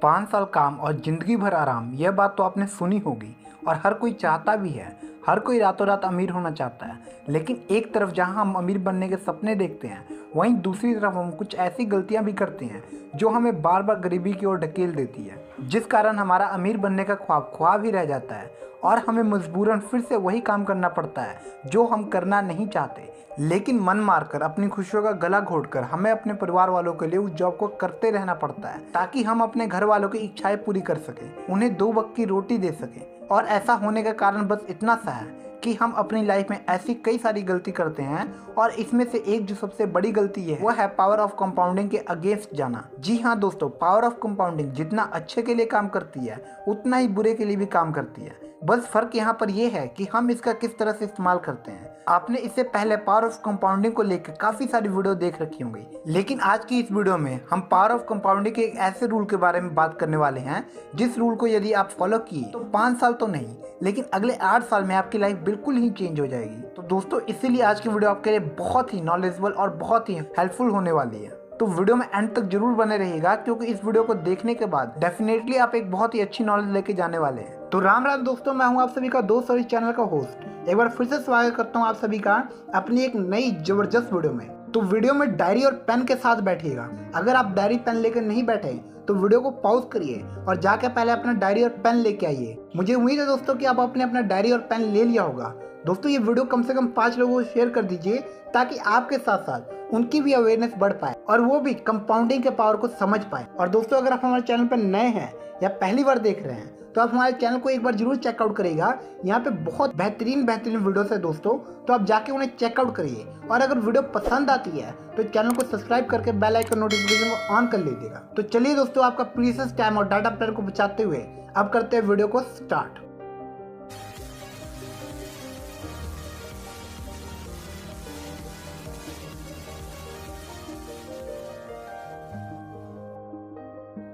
5 साल काम और ज़िंदगी भर आराम, यह बात तो आपने सुनी होगी और हर कोई चाहता भी है। हर कोई रातों रात अमीर होना चाहता है, लेकिन एक तरफ जहां हम अमीर बनने के सपने देखते हैं, वहीं दूसरी तरफ हम कुछ ऐसी गलतियां भी करते हैं जो हमें बार बार गरीबी की ओर ढकेल देती है, जिस कारण हमारा अमीर बनने का ख्वाब ख्वाब ही रह जाता है और हमें मजबूरन फिर से वही काम करना पड़ता है जो हम करना नहीं चाहते। लेकिन मन मारकर अपनी खुशियों का गला घोटकर हमें अपने परिवार वालों के लिए उस जॉब को करते रहना पड़ता है, ताकि हम अपने घर वालों की इच्छाएं पूरी कर सकें, उन्हें 2 वक्त की रोटी दे सकें। और ऐसा होने का कारण बस इतना सा है कि हम अपनी लाइफ में ऐसी कई सारी गलती करते हैं, और इसमें से एक जो सबसे बड़ी गलती है वो है पावर ऑफ कंपाउंडिंग के अगेंस्ट जाना। जी हाँ दोस्तों, पावर ऑफ कंपाउंडिंग जितना अच्छे के लिए काम करती है उतना ही बुरे के लिए भी काम करती है। बस फर्क यहाँ पर यह है कि हम इसका किस तरह से इस्तेमाल करते हैं। आपने इससे पहले पावर ऑफ कंपाउंडिंग को लेकर काफी सारी वीडियो देख रखी होंगी, लेकिन आज की इस वीडियो में हम पावर ऑफ कंपाउंडिंग के एक ऐसे रूल के बारे में बात करने वाले हैं जिस रूल को यदि आप फॉलो किए तो 5 साल तो नहीं, लेकिन अगले 8 साल में आपकी लाइफ बिल्कुल ही चेंज हो जाएगी। तो दोस्तों, इसीलिए आज की वीडियो आपके लिए बहुत ही नॉलेजेबल और बहुत ही हेल्पफुल होने वाली है। तो वीडियो में एंड तक जरूर बने रहिएगा, क्योंकि इस वीडियो को देखने के बाद डेफिनेटली आप एक बहुत ही अच्छी नॉलेज लेके जाने वाले हैं। तो राम राम दोस्तों, मैं हूं आप सभी का दोस्त और इस चैनल का होस्ट। एक बार फिर से स्वागत करता हूं आप सभी का अपनी एक नई जबरदस्त वीडियो में। तो वीडियो में डायरी और पेन के साथ बैठिएगा। अगर आप डायरी पेन लेकर नहीं बैठे तो वीडियो को पॉज करिए और जाके पहले अपना डायरी और पेन लेके आइए। मुझे उम्मीद है दोस्तों कि आप अपने अपना डायरी और पेन ले लिया होगा। दोस्तों, ये वीडियो कम से कम 5 लोगों को शेयर कर दीजिए, ताकि आपके साथ साथ उनकी भी अवेयरनेस बढ़ पाए और वो भी कंपाउंडिंग के पावर को समझ पाए। और दोस्तों, अगर आप हमारे चैनल पर नए हैं या पहली बार देख रहे हैं तो आप हमारे चैनल को एक बार जरूर चेकआउट करिएगा। यहाँ पे बहुत बेहतरीन वीडियोस है दोस्तों, तो आप जाके उन्हें चेकआउट करिए। और अगर वीडियो पसंद आती है तो चैनल को सब्सक्राइब करके बेल आइकन नोटिफिकेशन को ऑन कर लीजिएगा। तो चलिए दोस्तों, आपका प्रीशियस टाइम और डाटा प्लान को बचाते हुए अब करते हैं वीडियो को स्टार्ट।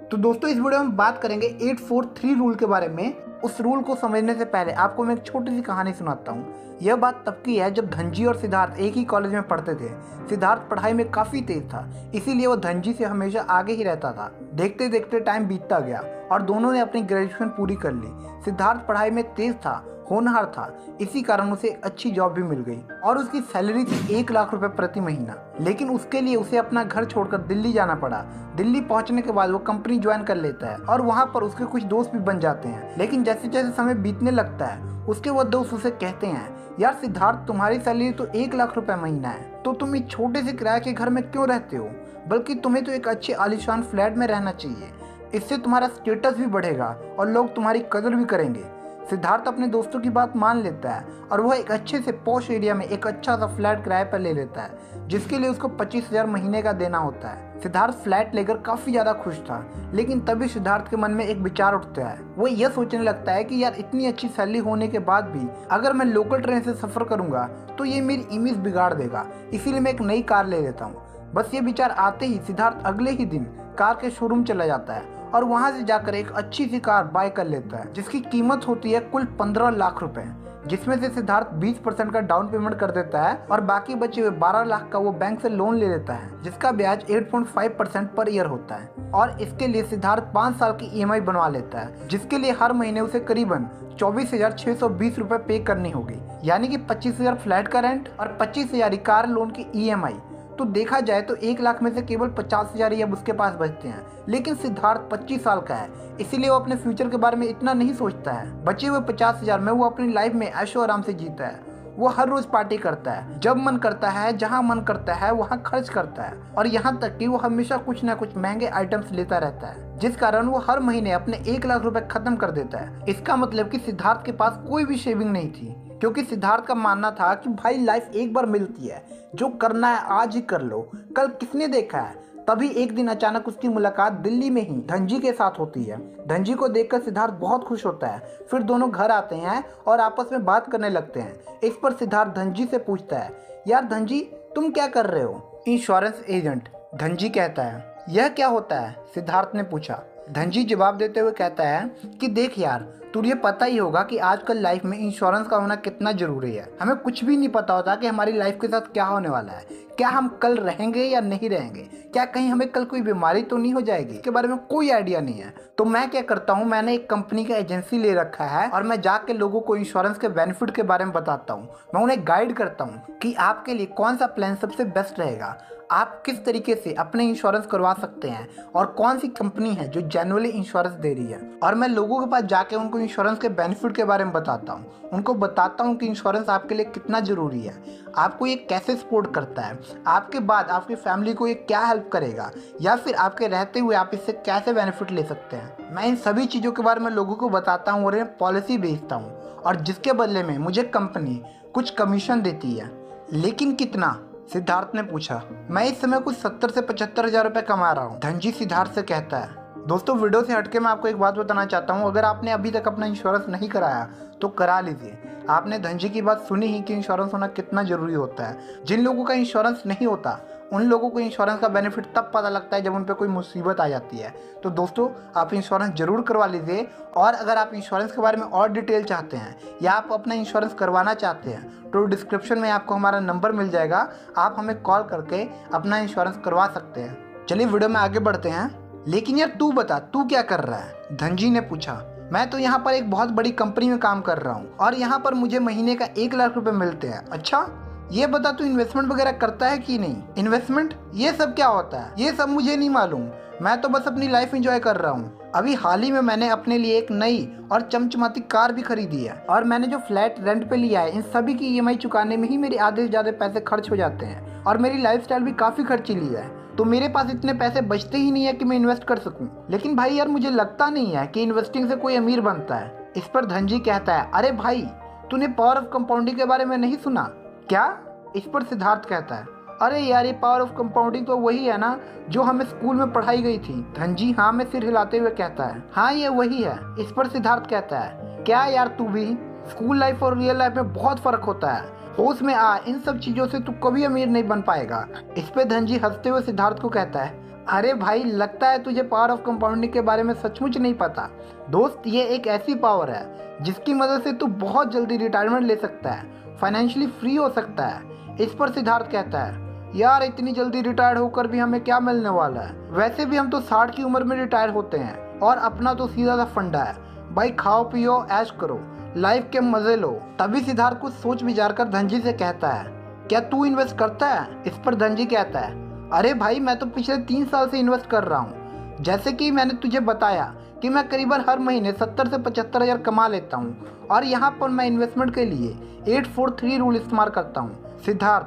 तो दोस्तों, इस वीडियो में बात करेंगे 843 रूल के बारे में। उस रूल को समझने से पहले आपको मैं एक छोटी सी कहानी सुनाता हूँ। यह बात तब की है जब धनजी और सिद्धार्थ एक ही कॉलेज में पढ़ते थे। सिद्धार्थ पढ़ाई में काफी तेज था, इसीलिए वो धनजी से हमेशा आगे ही रहता था। देखते देखते टाइम बीतता गया और दोनों ने अपनी ग्रेजुएशन पूरी कर ली। सिद्धार्थ पढ़ाई में तेज था, होनहार था, इसी कारण उसे अच्छी जॉब भी मिल गई और उसकी सैलरी थी 1 लाख रुपए प्रति महीना। लेकिन उसके लिए उसे अपना घर छोड़कर दिल्ली जाना पड़ा। दिल्ली पहुंचने के बाद वो कंपनी ज्वाइन कर लेता है और वहां पर उसके कुछ दोस्त भी बन जाते हैं। लेकिन जैसे जैसे समय बीतने लगता है उसके वो दोस्त उसे कहते हैं, यार सिद्धार्थ, तुम्हारी सैलरी तो 1 लाख रुपए महीना है, तो तुम इस छोटे से किराए के घर में क्यों रहते हो? बल्कि तुम्हें तो एक अच्छे आलीशान फ्लैट में रहना चाहिए। इससे तुम्हारा स्टेटस भी बढ़ेगा और लोग तुम्हारी कदर भी करेंगे। सिद्धार्थ अपने दोस्तों की बात मान लेता है और वह एक अच्छे से पॉश एरिया में एक अच्छा सा फ्लैट किराए पर ले लेता है, जिसके लिए उसको 25,000 महीने का देना होता है। सिद्धार्थ फ्लैट लेकर काफी ज्यादा खुश था, लेकिन तभी सिद्धार्थ के मन में एक विचार उठता है। वो यह सोचने लगता है कि यार, इतनी अच्छी सैलरी होने के बाद भी अगर मैं लोकल ट्रेन से सफर करूंगा तो ये मेरी इमेज बिगाड़ देगा, इसीलिए मैं एक नई कार ले लेता हूँ। बस ये विचार आते ही सिद्धार्थ अगले ही दिन कार के शोरूम चला जाता है और वहां से जाकर एक अच्छी सी कार बाय कर लेता है, जिसकी कीमत होती है कुल 15 लाख रुपए, जिसमें से सिद्धार्थ 20% का डाउन पेमेंट कर देता है और बाकी बचे हुए 12 लाख का वो बैंक से लोन ले लेता है, जिसका ब्याज 8.5% पर ईयर होता है। और इसके लिए सिद्धार्थ 5 साल की EMI बनवा लेता है, जिसके लिए हर महीने उसे करीबन 24,620 रुपए पे करनी होगी, यानी कि 25,000 फ्लैट का रेंट और 25,000 कार लोन की EMI। तो देखा जाए तो 1 लाख में से केवल 50,000 ही अब उसके पास बचते हैं। लेकिन सिद्धार्थ 25 साल का है, इसीलिए वो अपने फ्यूचर के बारे में इतना नहीं सोचता है। बचे हुए 50,000 में वो अपनी लाइफ में ऐशो आराम से जीता है। वो हर रोज पार्टी करता है, जब मन करता है, जहां मन करता है वहां खर्च करता है, और यहाँ तक कि वो हमेशा कुछ ना कुछ महंगे आइटम्स लेता रहता है, जिस कारण वो हर महीने अपने 1 लाख रुपए खत्म कर देता है। इसका मतलब कि सिद्धार्थ के पास कोई भी सेविंग नहीं थी, क्योंकि सिद्धार्थ का मानना था कि भाई, लाइफ एक बार मिलती है, जो करना है आज ही कर लो, कल किसने देखा है। तभी एक दिन अचानक उसकी मुलाकात दिल्ली में ही धनजी के साथ होती है। धनजी को देखकर सिद्धार्थ बहुत खुश होता है। फिर दोनों घर आते हैं और आपस में बात करने लगते हैं। इस पर सिद्धार्थ धनजी से पूछता है, यार धनजी, तुम क्या कर रहे हो? इंश्योरेंस एजेंट, धनजी कहता है। यह क्या होता है? सिद्धार्थ ने पूछा। धनजी जवाब देते हुए कहता है कि देख यार, तुझे पता ही होगा कि आजकल लाइफ में इंश्योरेंस का होना कितना जरूरी है। हमें कुछ भी नहीं पता होता कि हमारी लाइफ के साथ क्या होने वाला है, क्या हम कल रहेंगे या नहीं रहेंगे, क्या कहीं हमें कल कोई बीमारी तो नहीं हो जाएगी, इसके बारे में कोई आइडिया नहीं है। तो मैं क्या करता हूँ, मैंने एक कंपनी का एजेंसी ले रखा है और मैं जाके लोगों को इंश्योरेंस के बेनिफिट के बारे में बताता हूँ। मैं उन्हें गाइड करता हूँ कि आपके लिए कौन सा प्लान सबसे बेस्ट रहेगा, आप किस तरीके से अपने इंश्योरेंस करवा सकते हैं और कौन सी कंपनी है जो जेन्युइनली इंश्योरेंस दे रही है। और मैं लोगों के पास जाके उनको इंश्योरेंस के बेनिफिट के बारे में बताता हूँ, उनको बताता हूँ कि इंश्योरेंस आपके लिए कितना ज़रूरी है, आपको ये कैसे सपोर्ट करता है, आपके बाद आपकी फैमिली को ये क्या हेल्प करेगा, या फिर आपके रहते हुए आप इससे कैसे बेनिफिट ले सकते हैं। मैं इन सभी चीज़ों के बारे में लोगों को बताता हूँ और इन्हें पॉलिसी भेजता हूँ, और जिसके बदले में मुझे कंपनी कुछ कमीशन देती है। लेकिन कितना? सिद्धार्थ ने पूछा। मैं इस समय कुछ 70 से 75 हज़ार रुपये कमा रहा हूँ, धनजी सिद्धार्थ से कहता है। दोस्तों, वीडियो से हटके मैं आपको एक बात बताना चाहता हूँ, अगर आपने अभी तक अपना इंश्योरेंस नहीं कराया तो करा लीजिए। आपने धनजी की बात सुनी ही कि इंश्योरेंस होना कितना ज़रूरी होता है। जिन लोगों का इंश्योरेंस नहीं होता उन लोगों को इंश्योरेंस का बेनिफिट तब पता लगता है जब उन पर कोई मुसीबत आ जाती है। तो दोस्तों, आप इंश्योरेंस जरूर करवा लीजिए। और अगर आप इंश्योरेंस के बारे में और डिटेल चाहते हैं या आप अपना इंश्योरेंस करवाना चाहते हैं तो डिस्क्रिप्शन में आपको हमारा नंबर मिल जाएगा, आप हमें कॉल करके अपना इंश्योरेंस करवा सकते हैं। चलिए वीडियो में आगे बढ़ते हैं। लेकिन यार तू बता, तू क्या कर रहा है? धनजी ने पूछा। मैं तो यहाँ पर एक बहुत बड़ी कंपनी में काम कर रहा हूँ और यहाँ पर मुझे महीने का 1 लाख रुपए मिलते हैं। अच्छा, ये बता तू इन्वेस्टमेंट वगैरह करता है कि नहीं? इन्वेस्टमेंट? ये सब क्या होता है? ये सब मुझे नहीं मालूम, मैं तो बस अपनी लाइफ एंजॉय कर रहा हूँ। अभी हाल ही में मैंने अपने लिए एक नई और चमचमाती कार भी खरीदी है और मैंने जो फ्लैट रेंट पे लिया है, इन सभी की ईएमआई चुकाने में ही मेरे आधे से ज़्यादा पैसे खर्च हो जाते हैं और मेरी लाइफस्टाइल भी काफ़ी खर्चीली है। तो मेरे पास इतने पैसे बचते ही नहीं है कि मैं इन्वेस्ट कर सकूं। लेकिन भाई यार, मुझे लगता नहीं है कि इन्वेस्टिंग से कोई अमीर बनता है। इस पर धनजी कहता है, अरे भाई, तूने पावर ऑफ कंपाउंडिंग के बारे में नहीं सुना क्या? इस पर सिद्धार्थ कहता है, अरे यार, ये पावर ऑफ कंपाउंडिंग तो वही है ना जो हमें स्कूल में पढ़ाई गई थी। धनजी हाँ में सिर हिलाते हुए कहता है, हाँ ये वही है। इस पर सिद्धार्थ कहता है, क्या यार, तू भी? स्कूल लाइफ और रियल लाइफ में बहुत फर्क होता है, होश में आ, इन सब चीजों से तू कभी अमीर नहीं बन पाएगा। इस पे धनजी हंसते हुए सिद्धार्थ को कहता है, अरे भाई, लगता है तुझे पावर ऑफ कंपाउंडिंग के बारे में सचमुच नहीं पता। दोस्त, ये एक ऐसी पावर है जिसकी मदद से तू बहुत जल्दी रिटायरमेंट ले सकता है, फाइनेंशियली फ्री हो सकता है। इस पर सिद्धार्थ कहता है, यार, इतनी जल्दी रिटायर होकर भी हमें क्या मिलने वाला है? वैसे भी हम तो 60 की उम्र में रिटायर होते हैं और अपना तो सीधा सा फंडा है, भाई खाओ पियो ऐश करो, लाइफ के मजे लो। तभी सिद्धार्थ कुछ सोच विचार कर धनजी से कहता है, क्या तू इन्वेस्ट करता है? इस पर धनजी कहता है, अरे भाई, मैं तो पिछले 3 साल से इन्वेस्ट कर रहा हूँ। जैसे कि मैंने तुझे बताया कि मैं करीबन हर महीने 70 से 75 हज़ार कमा लेता हूँ और यहाँ पर मैं इन्वेस्टमेंट के लिए 843 रूल इस्तेमाल करता हूँ। सिद्धार्थ,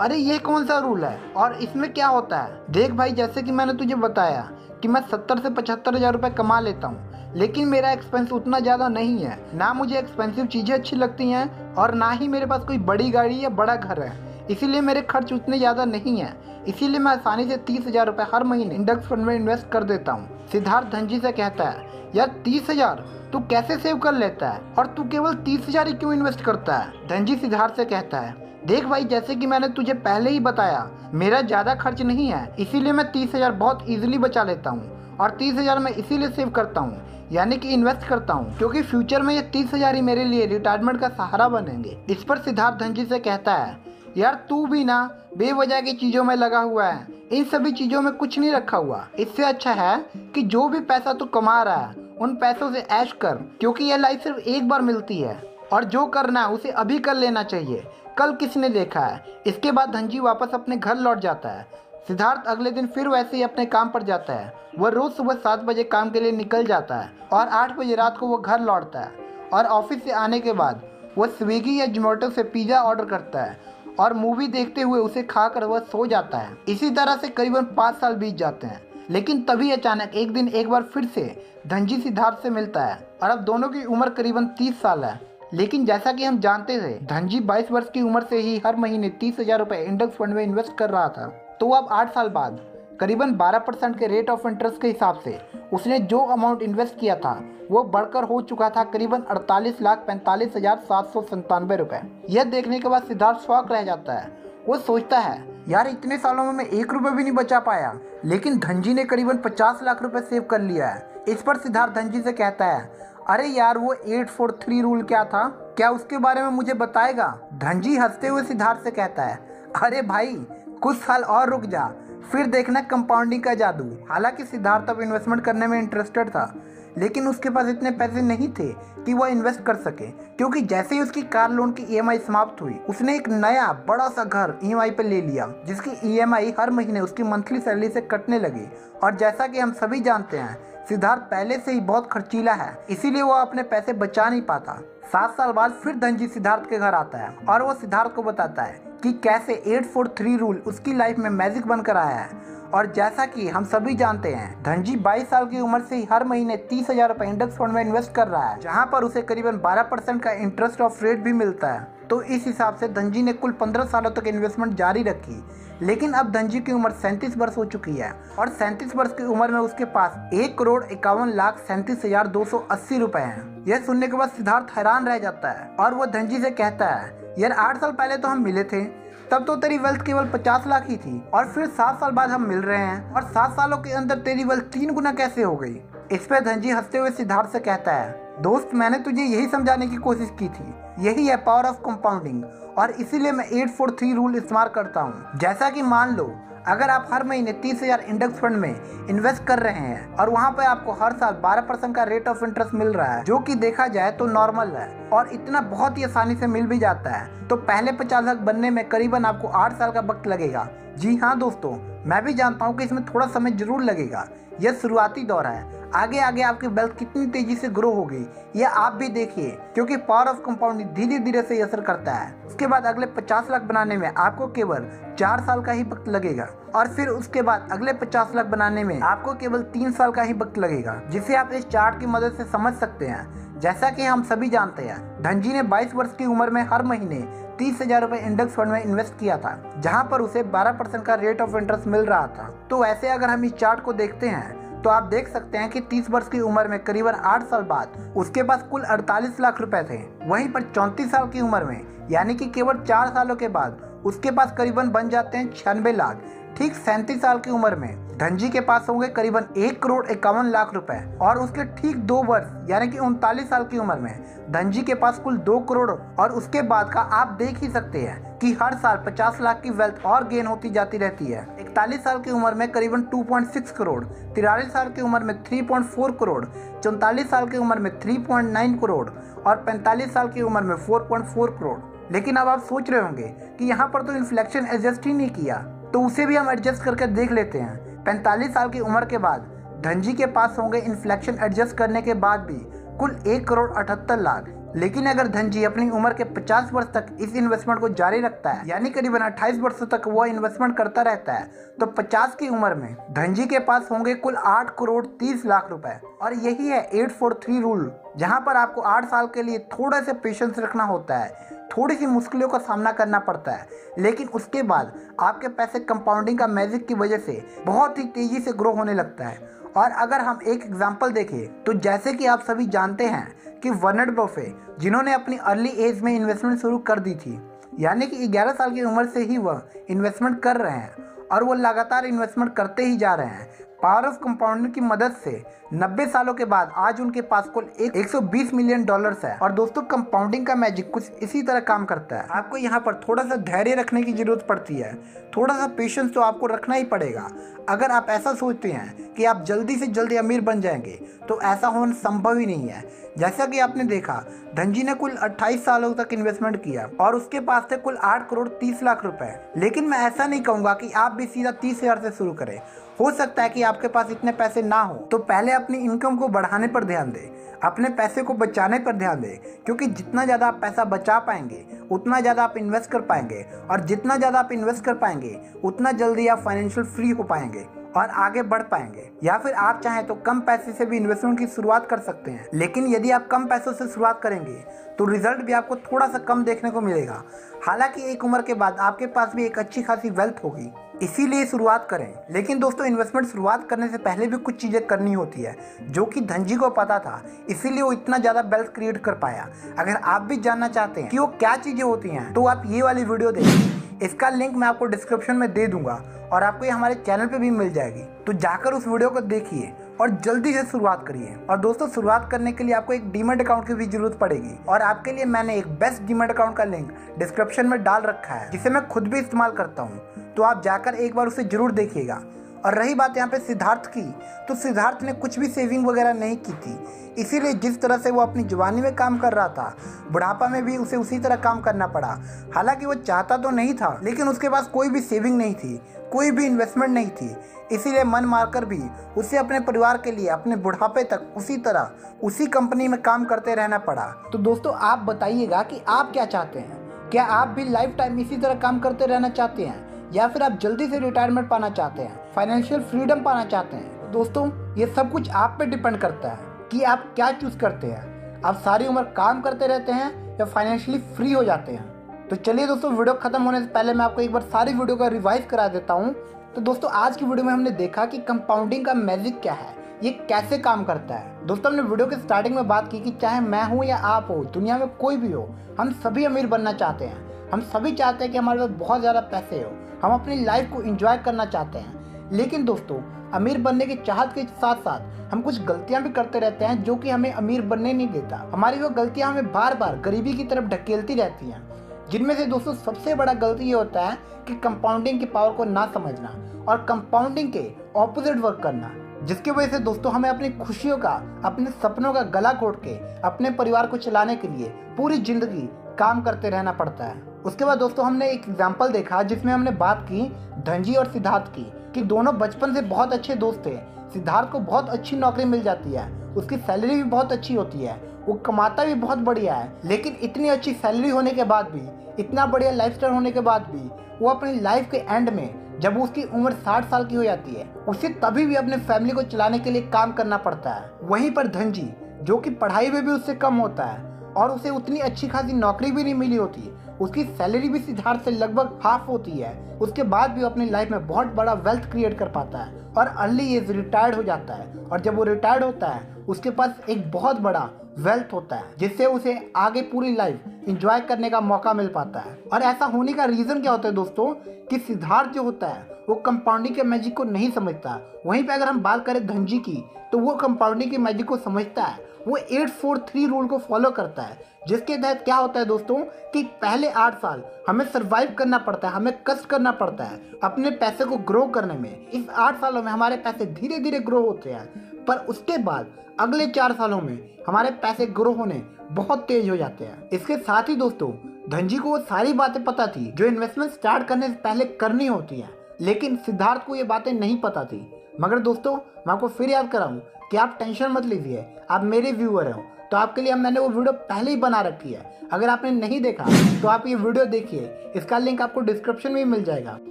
अरे ये कौन सा रूल है और इसमें क्या होता है? देख भाई, जैसे कि मैंने तुझे बताया कि मैं 70 से 75 हज़ार रुपये कमा लेता हूँ, लेकिन मेरा एक्सपेंस उतना ज़्यादा नहीं है। ना मुझे एक्सपेंसिव चीज़ें अच्छी लगती हैं और ना ही मेरे पास कोई बड़ी गाड़ी या बड़ा घर है, इसीलिए मेरे खर्च उतने ज़्यादा नहीं है। इसीलिए मैं आसानी से 30 हज़ार रुपये हर महीने इंडेक्स फंड में इन्वेस्ट कर देता हूँ। सिद्धार्थ धनजी से कहता है, यार 30 हज़ार तू कैसे सेव कर लेता है और तू केवल 30 हज़ार ही क्यों इन्वेस्ट करता है? धनजी सिद्धार्थ से कहता है, देख भाई, जैसे कि मैंने तुझे पहले ही बताया, मेरा ज़्यादा खर्च नहीं है, इसीलिए मैं 30 हज़ार बहुत ईजिली बचा लेता हूँ और 30 हज़ार मैं इसीलिए सेव करता हूँ, यानी कि इन्वेस्ट करता हूँ, क्योंकि फ्यूचर में ये 30 हज़ार ही मेरे लिए रिटायरमेंट का सहारा बनेंगे। इस पर सिद्धार्थ धनजी से कहता है, यार तू भी ना बेवजह की चीज़ों में लगा हुआ है, इन सभी चीज़ों में कुछ नहीं रखा हुआ। इससे अच्छा है कि जो भी पैसा तू कमा रहा है उन पैसों से ऐश कर, क्योंकि यह लाइफ सिर्फ एक बार मिलती है और जो करना है उसे अभी कर लेना चाहिए, कल किसने देखा है। इसके बाद धनजी वापस अपने घर लौट जाता है। सिद्धार्थ अगले दिन फिर वैसे ही अपने काम पर जाता है। वह रोज़ सुबह 7 बजे काम के लिए निकल जाता है और 8 बजे रात को वो घर लौटता है और ऑफिस से आने के बाद वह स्विगी या जोमेटो से पिज़्ज़ा ऑर्डर करता है और मूवी देखते हुए उसे खाकर वह सो जाता है। इसी तरह से करीबन 5 साल बीत जाते हैं। लेकिन तभी अचानक एक दिन एक बार फिर से धनजी सिद्धार्थ से मिलता है और अब दोनों की उम्र करीबन 30 साल है। लेकिन जैसा कि हम जानते थे, धनजी 22 वर्ष की उम्र से ही हर महीने 30 हज़ार रुपये इंडेक्स फंड में इन्वेस्ट कर रहा था। तो अब 8 साल बाद करीबन 12% के रेट ऑफ इंटरेस्ट के हिसाब से उसने जो अमाउंट इन्वेस्ट किया था वो बढ़कर हो चुका था करीबन 48,45,797 रुपये। यह देखने के बाद सिद्धार्थ शॉक रह जाता है। वो सोचता है, यार इतने सालों में मैं 1 रुपये भी नहीं बचा पाया, लेकिन धनजी ने करीबन 50 लाख रुपए सेव कर लिया है। इस पर सिद्धार्थ धनजी से कहता है, अरे यार वो 843 रूल क्या था, क्या उसके बारे में मुझे बताएगा? धनजी हंसते हुए सिद्धार्थ से कहता है, अरे भाई कुछ साल और रुक जा, फिर देखना कंपाउंडिंग का जादू। हालांकि सिद्धार्थ अब इन्वेस्टमेंट करने में इंटरेस्टेड था, लेकिन उसके पास इतने पैसे नहीं थे कि वह इन्वेस्ट कर सके, क्योंकि जैसे ही उसकी कार लोन की ईएमआई समाप्त हुई, उसने एक नया बड़ा सा घर ईएमआई पे ले लिया, जिसकी ईएमआई हर महीने उसकी मंथली सैलरी से कटने लगी। और जैसा कि हम सभी जानते हैं, सिद्धार्थ पहले से ही बहुत खर्चीला है, इसीलिए वो अपने पैसे बचा नहीं पाता। 7 साल बाद फिर धनजी सिद्धार्थ के घर आता है और वो सिद्धार्थ को बताता है कि कैसे 843 रूल उसकी लाइफ में मैजिक बनकर आया है। और जैसा कि हम सभी जानते हैं, धनजी 22 साल की उम्र से ही हर महीने 30,000 रुपए इंडेक्स फंड में इन्वेस्ट कर रहा है, जहां पर उसे करीबन 12% का इंटरेस्ट ऑफ रेट भी मिलता है। तो इस हिसाब से धनजी ने कुल 15 सालों तक इन्वेस्टमेंट जारी रखी। लेकिन अब धनजी की उम्र 37 वर्ष हो चुकी है और 37 वर्ष की उम्र में उसके पास 1,51,37,280 रुपए हैं। यह सुनने के बाद सिद्धार्थ हैरान रह जाता है और वो धनजी से कहता है, यार 8 साल पहले तो हम मिले थे, तब तो तेरी वेल्थ केवल 50 लाख ही थी, और फिर 7 साल बाद हम मिल रहे हैं और 7 सालों के अंदर तेरी वेल्थ 3 गुना कैसे हो गई? इस पे धनजी हंसते हुए सिद्धार्थ से कहता है, दोस्त मैंने तुझे यही समझाने की कोशिश की थी, यही है पावर ऑफ कंपाउंडिंग, और इसीलिए मैं 843 रूल इस्तेमाल करता हूँ। जैसा कि मान लो अगर आप हर महीने 30,000 इंडेक्स फंड में इन्वेस्ट कर रहे हैं और वहाँ पे आपको हर साल 12% का रेट ऑफ इंटरेस्ट मिल रहा है, जो कि देखा जाए तो नॉर्मल है और इतना बहुत ही आसानी से मिल भी जाता है, तो पहले 50 लाख बनने में करीबन आपको 8 साल का वक्त लगेगा। जी हाँ दोस्तों, मैं भी जानता हूँ कि इसमें थोड़ा समय जरूर लगेगा, यह शुरुआती दौर है, आगे आगे आपकी वेल्थ कितनी तेजी से ग्रो होगी यह आप भी देखिए, क्योंकि पावर ऑफ कंपाउंडिंग धीरे धीरे से असर करता है। उसके बाद अगले 50 लाख बनाने में आपको केवल 4 साल का ही वक्त लगेगा, और फिर उसके बाद अगले 50 लाख बनाने में आपको केवल 3 साल का ही वक्त लगेगा, जिसे आप इस चार्ट की मदद से समझ सकते हैं। जैसा कि हम सभी जानते हैं, धनजी ने 22 वर्ष की उम्र में हर महीने 30,000 रुपए इंडेक्स फंड में इन्वेस्ट किया था, जहां पर उसे 12% का रेट ऑफ इंटरेस्ट मिल रहा था। तो ऐसे अगर हम इस चार्ट को देखते हैं तो आप देख सकते हैं कि 30 वर्ष की उम्र में करीबन 8 साल बाद उसके पास कुल 48 लाख रुपए थे। वहीं पर 34 साल की उम्र में, यानी कि केवल 4 सालों के बाद, उसके पास करीबन बन जाते हैं 96 लाख। ठीक 37 साल की उम्र में धनजी के पास होंगे करीबन 1,51,00,000 रुपए, और उसके ठीक 2 वर्ष यानी कि 39 साल की उम्र में धनजी के पास कुल 2 करोड़। और उसके बाद का आप देख ही सकते हैं कि हर साल 50 लाख की वेल्थ और गेन होती जाती रहती है। 41 साल की उम्र में करीबन 2.6 करोड़, 43 साल की उम्र में 3.4 करोड़, 44 साल की उम्र में 3.9 करोड़ और 45 साल की उम्र में 4.4 करोड़। लेकिन अब आप सोच रहे होंगे कि यहाँ पर तो इन्फ्लेक्शन एडजस्ट ही नहीं किया, तो उसे भी हम एडजस्ट करके देख लेते हैं। 45 साल की उम्र के बाद धनजी के पास होंगे इन्फ्लेक्शन एडजस्ट करने के बाद भी कुल 1,78,00,000। लेकिन अगर धनजी अपनी उम्र के 50 वर्ष तक इस इन्वेस्टमेंट को जारी रखता है, यानी करीबन 28 वर्षों तक वह इन्वेस्टमेंट करता रहता है, तो 50 की उम्र में धनजी के पास होंगे कुल 8,30,00,000 रुपए। और यही है 843 रूल, जहां पर आपको 8 साल के लिए थोड़ा सा पेशेंस रखना होता है, थोड़ी सी मुश्किलों का सामना करना पड़ता है, लेकिन उसके बाद आपके पैसे कंपाउंडिंग का मैजिक की वजह से बहुत ही तेजी से ग्रो होने लगता है। और अगर हम एक एग्जांपल देखें, तो जैसे कि आप सभी जानते हैं कि वारेन बफेट, जिन्होंने अपनी अर्ली एज में इन्वेस्टमेंट शुरू कर दी थी, यानी कि 11 साल की उम्र से ही वह इन्वेस्टमेंट कर रहे हैं और वो लगातार इन्वेस्टमेंट करते ही जा रहे हैं। पावर ऑफ कंपाउंडिंग की मदद से 90 सालों के बाद आज उनके पास कुल 120 मिलियन डॉलर्स है। और दोस्तों, कंपाउंडिंग का मैजिक कुछ इसी तरह काम करता है। आपको यहाँ पर थोड़ा सा धैर्य रखने की जरूरत पड़ती है, थोड़ा सा पेशेंस तो आपको रखना ही पड़ेगा। अगर आप ऐसा सोचते हैं कि आप जल्दी से जल्दी अमीर बन जाएंगे, तो ऐसा होना संभव ही नहीं है। जैसा कि आपने देखा, धनजी ने कुल 28 सालों तक इन्वेस्टमेंट किया और उसके पास थे कुल 8,30,00,000 रुपए। लेकिन मैं ऐसा नहीं कहूँगा कि आप भी सीधा 30,000 से शुरू करें। हो सकता है कि आपके पास इतने पैसे ना हो, तो पहले अपनी इनकम को बढ़ाने पर ध्यान दें, अपने पैसे को बचाने पर ध्यान दें, क्योंकि जितना ज़्यादा आप पैसा बचा पाएंगे उतना ज़्यादा आप इन्वेस्ट कर पाएंगे, और जितना ज़्यादा आप इन्वेस्ट कर पाएंगे उतना जल्दी आप फाइनेंशियल फ्री हो पाएंगे और आगे बढ़ पाएंगे। या फिर आप चाहें तो कम पैसे से भी इन्वेस्टमेंट की शुरुआत कर सकते हैं, लेकिन यदि आप कम पैसों से शुरुआत करेंगे तो रिजल्ट भी आपको थोड़ा सा कम देखने को मिलेगा। हालांकि एक उम्र के बाद आपके पास भी एक अच्छी खासी वेल्थ होगी, इसीलिए शुरुआत करें। लेकिन दोस्तों, इन्वेस्टमेंट शुरुआत करने से पहले भी कुछ चीज़ें करनी होती है, जो कि धनजी को पता था, इसीलिए वो इतना ज़्यादा वेल्थ क्रिएट कर पाया। अगर आप भी जानना चाहते हैं कि वो क्या चीज़ें होती हैं, तो आप ये वाली वीडियो देखिए, इसका लिंक मैं आपको डिस्क्रिप्शन में दे दूंगा और आपको ये हमारे चैनल पे भी मिल जाएगी, तो जाकर उस वीडियो को देखिए और जल्दी से शुरुआत करिए। और दोस्तों शुरुआत करने के लिए आपको एक डीमैट अकाउंट की भी जरूरत पड़ेगी और आपके लिए मैंने एक बेस्ट डीमैट अकाउंट का लिंक डिस्क्रिप्शन में डाल रखा है, जिसे मैं खुद भी इस्तेमाल करता हूँ। तो आप जाकर एक बार उसे जरूर देखिएगा। और रही बात यहाँ पे सिद्धार्थ की, तो सिद्धार्थ ने कुछ भी सेविंग वगैरह नहीं की थी, इसीलिए जिस तरह से वो अपनी जवानी में काम कर रहा था, बुढ़ापा में भी उसे उसी तरह काम करना पड़ा। हालांकि वो चाहता तो नहीं था, लेकिन उसके पास कोई भी सेविंग नहीं थी, कोई भी इन्वेस्टमेंट नहीं थी, इसीलिए मन मारकर भी उसे अपने परिवार के लिए अपने बुढ़ापे तक उसी तरह उसी कंपनी में काम करते रहना पड़ा। तो दोस्तों आप बताइएगा कि आप क्या चाहते हैं? क्या आप भी लाइफ टाइम इसी तरह काम करते रहना चाहते हैं, या फिर आप जल्दी से रिटायरमेंट पाना चाहते हैं, फाइनेंशियल फ्रीडम पाना चाहते हैं? दोस्तों ये सब कुछ आप पे डिपेंड करता है कि आप क्या चूज करते हैं। आप सारी उम्र काम करते रहते हैं या फाइनेंशियली फ्री हो जाते हैं। तो चलिए दोस्तों, वीडियो खत्म होने से पहले मैं आपको एक बार सारी वीडियो का रिवाइज करा देता हूँ। तो दोस्तों आज की वीडियो में हमने देखा कि कंपाउंडिंग का मैजिक क्या है, ये कैसे काम करता है। दोस्तों हमने वीडियो के स्टार्टिंग में बात की कि चाहे मैं हूँ या आप हो, दुनिया में कोई भी हो, हम सभी अमीर बनना चाहते हैं। हम सभी चाहते हैं कि हमारे पास बहुत ज़्यादा पैसे हो, हम अपनी लाइफ को एंजॉय करना चाहते हैं। लेकिन दोस्तों अमीर बनने की चाहत के साथ साथ हम कुछ गलतियां भी करते रहते हैं, जो कि हमें अमीर बनने नहीं देता। हमारी वो गलतियां हमें बार बार गरीबी की तरफ ढकेलती रहती हैं, जिनमें से दोस्तों सबसे बड़ा गलती ये होता है कि कंपाउंडिंग की पावर को ना समझना और कंपाउंडिंग के ऑपोजिट वर्क करना, जिसकी वजह से दोस्तों हमें अपनी खुशियों का, अपने सपनों का गला घोट के अपने परिवार को चलाने के लिए पूरी जिंदगी काम करते रहना पड़ता है। उसके बाद दोस्तों हमने एक एग्जाम्पल देखा जिसमें हमने बात की धनजी और सिद्धार्थ की, कि दोनों बचपन से बहुत अच्छे दोस्त थे। सिद्धार्थ को बहुत अच्छी नौकरी मिल जाती है, उसकी सैलरी भी बहुत अच्छी होती है, वो कमाता भी बहुत बढ़िया है। लेकिन इतनी अच्छी सैलरी होने के बाद भी, इतना बढ़िया लाइफस्टाइल होने के बाद भी, वो अपनी लाइफ के एंड में जब उसकी उम्र 60 साल की हो जाती है, उसे तभी भी अपने फैमिली को चलाने के लिए काम करना पड़ता है। वहीं पर धनजी, जो कि पढ़ाई में भी उससे कम होता है और उसे उतनी अच्छी खासी नौकरी भी नहीं मिली होती, उसकी सैलरी भी सिद्धार्थ से लगभग हाफ होती है, उसके बाद भी अपनी लाइफ में बहुत बड़ा वेल्थ क्रिएट कर पाता है और अर्ली एज रिटायर्ड हो जाता है। और जब वो रिटायर्ड होता है उसके पास एक बहुत बड़ा वेल्थ होता है, जिससे उसे आगे पूरी लाइफ एंजॉय करने का मौका मिल पाता है। और ऐसा होने का रीज़न क्या होता है दोस्तों, कि सिद्धार्थ जो होता है वो कंपाउंडिंग के मैजिक को नहीं समझता। वहीं पे अगर हम बात करें धनजी की, तो वो कंपाउंडिंग के मैजिक को समझता है। वो 8-4-3 रूल को फॉलो करता है, जिसके तहत क्या होता है दोस्तों कि पहले 8 साल हमें सरवाइव करना पड़ता है, हमें कष्ट करना पड़ता है अपने पैसे को ग्रो करने में। इस 8 सालों में हमारे पैसे धीरे धीरे ग्रो होते हैं, पर उसके बाद अगले 4 सालों में हमारे पैसे ग्रो होने बहुत तेज हो जाते हैं। इसके साथ ही दोस्तों धनजी को वो सारी बातें पता थी जो इन्वेस्टमेंट स्टार्ट करने से पहले करनी होती है, लेकिन सिद्धार्थ को ये बातें नहीं पता थी। मगर दोस्तों मैं आपको फिर याद कराऊं कि आप टेंशन मत लीजिए, आप मेरे व्यूअर हो, तो आपके लिए मैंने वो वीडियो पहले ही बना रखी है। अगर आपने नहीं देखा तो आप ये वीडियो देखिए, इसका लिंक आपको डिस्क्रिप्शन में मिल जाएगा।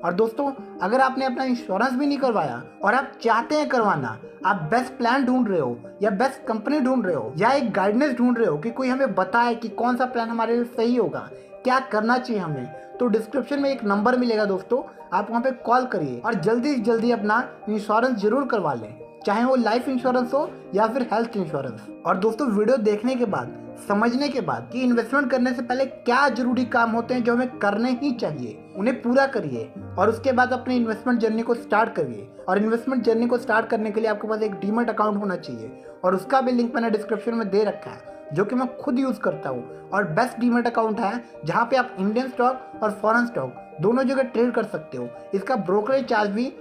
और दोस्तों अगर आपने अपना इंश्योरेंस भी नहीं करवाया और आप चाहते हैं करवाना, आप बेस्ट प्लान ढूंढ रहे हो या बेस्ट कंपनी ढूंढ रहे हो या एक गाइडेंस ढूंढ रहे हो कि कोई हमें बताए कि कौन सा प्लान हमारे लिए सही होगा, क्या करना चाहिए हमें, तो डिस्क्रिप्शन में एक नंबर मिलेगा दोस्तों, आप वहाँ पे कॉल करिए और जल्दी से जल्दी अपना इंश्योरेंस जरूर करवा लें, चाहे वो लाइफ इंश्योरेंस हो या फिर हेल्थ इंश्योरेंस। और दोस्तों वीडियो देखने के बाद, समझने के बाद कि इन्वेस्टमेंट करने से पहले क्या जरूरी काम होते हैं जो हमें करने ही चाहिए, उन्हें पूरा करिए और उसके बाद अपनी इन्वेस्टमेंट जर्नी को स्टार्ट करिए। और इन्वेस्टमेंट जर्नी को स्टार्ट करने के लिए आपके पास एक डीमैट अकाउंट होना चाहिए, और उसका भी लिंक मैंने डिस्क्रिप्शन में दे रखा है, जो कि मैं खुद यूज़ करता हूँ। और बेस्ट डीमैट अकाउंट है जहाँ पे आप इंडियन स्टॉक और फॉरेन स्टॉक दोनों जगह ट्रेड कर सकते हो। इसका ब्रोकरेज चार्ज भी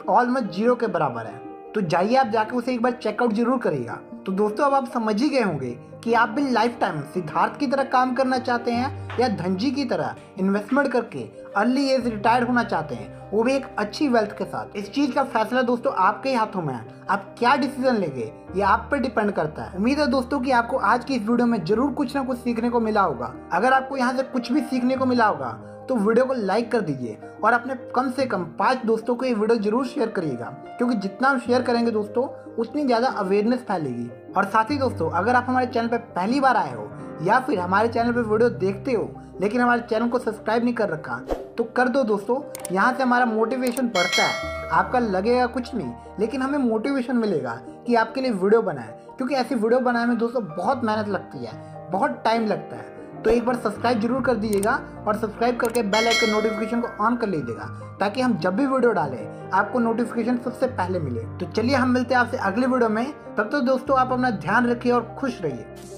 ऑलमोस्ट 0 के बराबर है, तो जाइए आप जाके उसे एक बार चेकआउट जरूर करिएगा। तो दोस्तों अब आप समझ ही गए होंगे कि आप भी लाइफ टाइम सिद्धार्थ की तरह काम करना चाहते हैं या धनजी की तरह इन्वेस्टमेंट करके अर्ली एज रिटायर्ड होना चाहते हैं, वो भी एक अच्छी वेल्थ के साथ। इस चीज़ का फैसला दोस्तों आपके ही हाथों में है, आप क्या डिसीजन लेंगे ये आप पे डिपेंड करता है। उम्मीद है दोस्तों कि आपको आज की इस वीडियो में जरूर कुछ ना कुछ सीखने को मिला होगा। अगर आपको यहाँ से कुछ भी सीखने को मिला होगा तो वीडियो को लाइक कर दीजिए और अपने कम से कम 5 दोस्तों को ये वीडियो जरूर शेयर करिएगा, क्योंकि जितना हम शेयर करेंगे दोस्तों उतनी ज़्यादा अवेयरनेस फैलेगी। और साथ ही दोस्तों अगर आप हमारे चैनल पर पहली बार आए हो या फिर हमारे चैनल पर वीडियो देखते हो लेकिन हमारे चैनल को सब्सक्राइब नहीं कर रखा, तो कर दो दोस्तों। यहाँ से हमारा मोटिवेशन बढ़ता है। आपका लगेगा कुछ नहीं, लेकिन हमें मोटिवेशन मिलेगा कि आपके लिए वीडियो बनाए, क्योंकि ऐसी वीडियो बनाने में दोस्तों बहुत मेहनत लगती है, बहुत टाइम लगता है। तो एक बार सब्सक्राइब जरूर कर दीजिएगा और सब्सक्राइब करके बेल आइकन नोटिफिकेशन को ऑन कर लीजिएगा ताकि हम जब भी वीडियो डालें आपको नोटिफिकेशन सबसे पहले मिले। तो चलिए हम मिलते हैं आपसे अगले वीडियो में। तब तक दोस्तों आप अपना ध्यान रखिए और खुश रहिए।